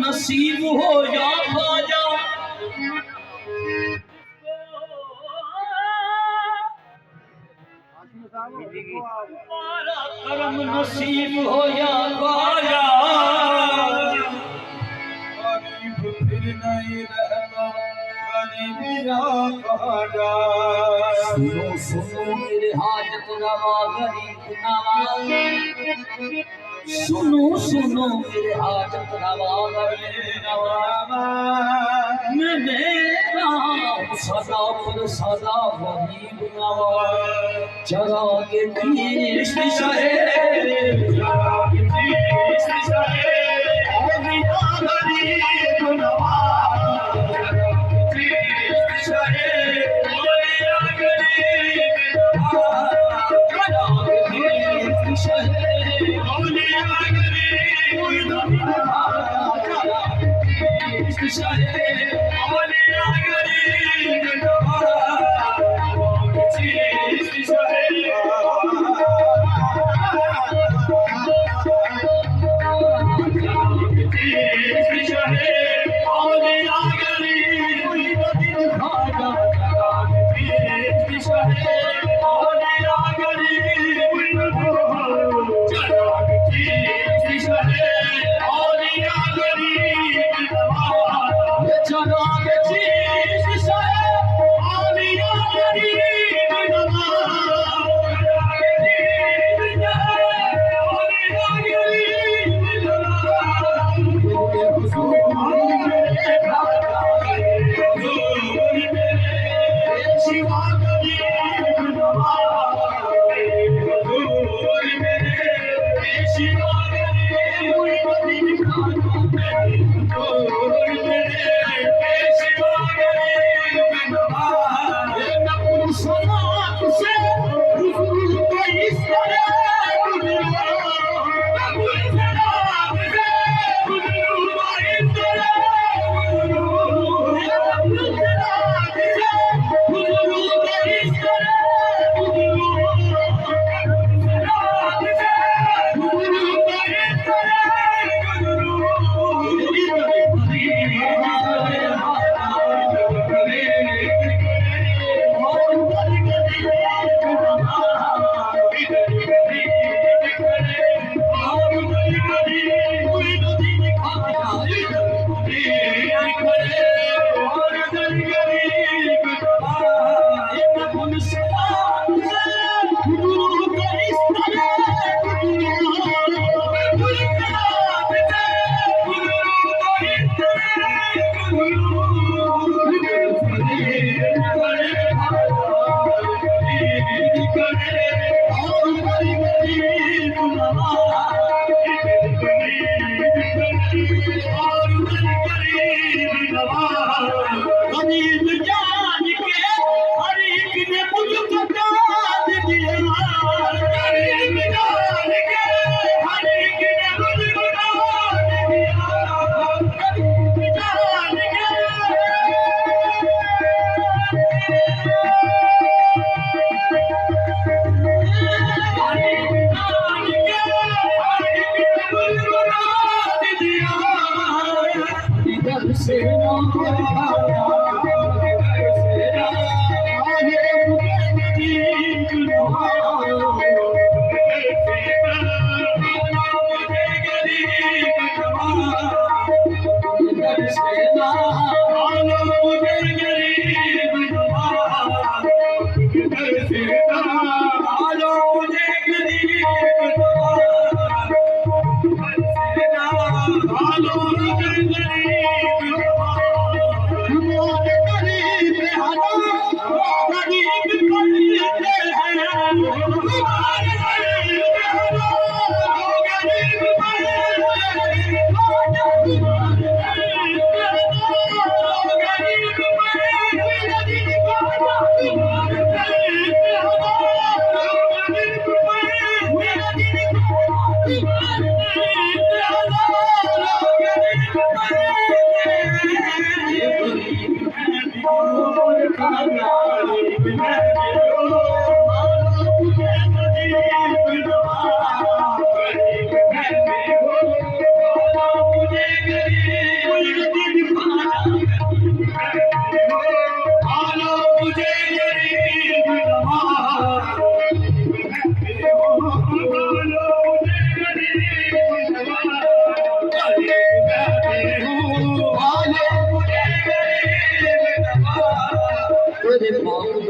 नसीब हो या ख्वाजा तुम्हारा करम नसीब हो या ख्वाजा गरीब फिर नहीं रहता गरीबिया कहा जा सुनो सुनो मेरे हाजत रवा गरीब नवाज सुनो सुनो मेरे हाजत रवा गरीब नवाज मैं सदा पर सदा गरीब नवाज जरा के तीस शहे जरा किसी सहे गरीब नवाज किसी सहे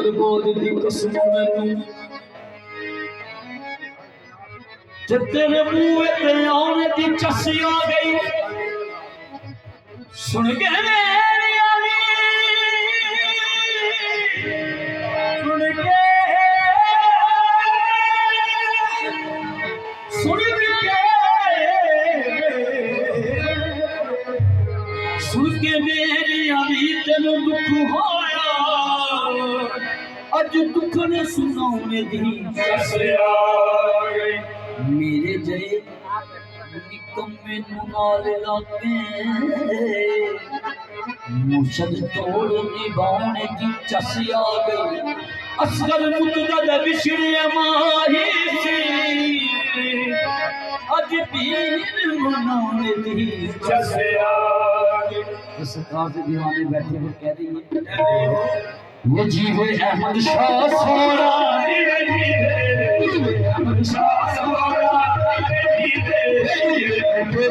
बर्बाद दी कसम मैनू जे तेरे मुंह ते आने दी चसी आ गई सुन के मेरी आनी सुन के सुन के मेरी आनी तेन दुख होया अज दुख ने सुनाने दी चसी आ गई मेरे जय निकम्मे नाल लाके मुर्शद तोड़ निभाने की चसी आ गई असगर मुतदा बिछड़े माही सी अज पीर मनाने दी चसी आ गई इस सरकार से दीवाने बैठे हुए कह रही है वो जीवे अहमद शाह सोना अहमद शाह सोना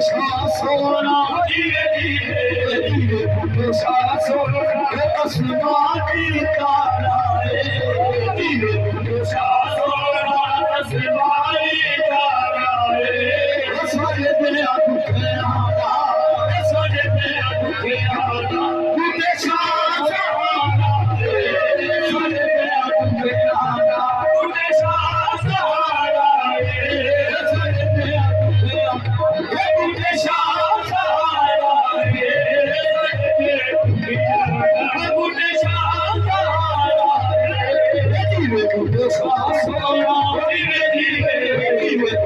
शाह सोना शाह सोना आसमानी तारा शाह सोना आसमानी तारा सारे दिल दुखे आना सारे दिल दुखे आना मुझे शाह सहारा सारे दिल दुखे आना मुझे शाह सहारा सारे दिल दुखे आना मुझे शाह सहारा मुझे शाह सहारा मुझे शाह सोना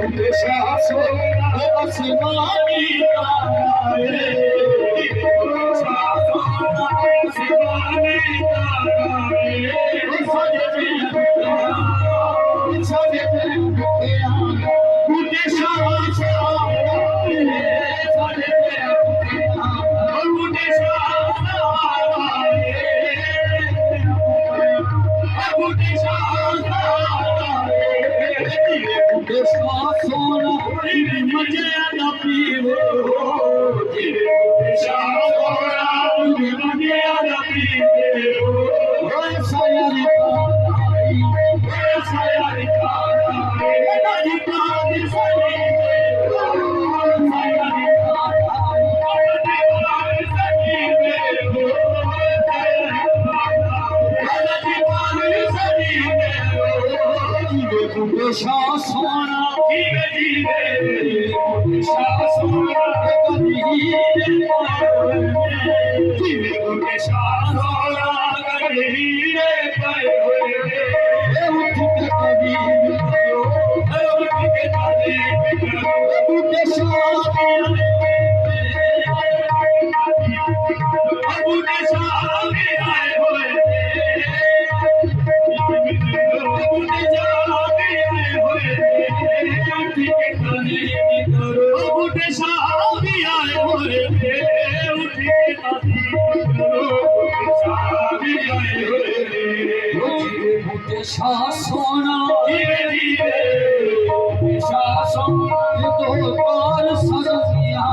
मुझे शाह सोना आसमानी तारा शाह सोना आसमानी तारा सारे दिल दुखे आना मुझे शाह सहारा सारे दिल दुखे आना मुझे शाह सहारा मुझे शाह सहारा मुझे शाह सोना मजे ना पीवे शाह सोना मजे ना पीवे सायारी काई सायारी काई सायारी काई सायारी शाह सोना शाह सोना शाह सोना हीरे पाए शाह सोना शाह सोना दो बार सरसिया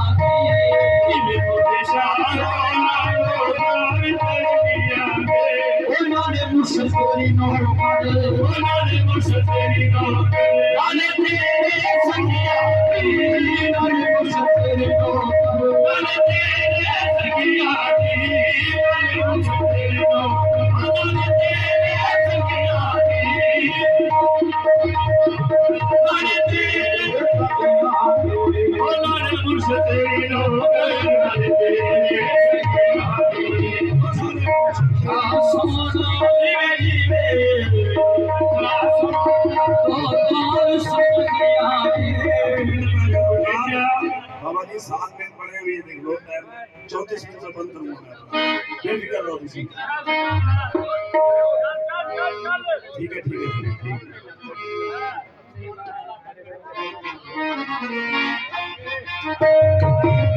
उन्होंने मुझसे तेरी नौर मारे उन्होंने मुझसे तेरी नौर मारे तेरे संगिया उन्होंने मुझसे तेरी नौर मारे तेरे संगिया उन्होंने मुझसे तेरी नौर उन्होंने तेरे संगिया मारे तेरे उन्होंने मुझसे तेरी नौर मारे तेरे शाह सोना बाबा जी 7 दिन पड़े हुए देख लो 34 दिन से बंद करूंगा बेफिक्र रहो तुम ठीक है ठीक है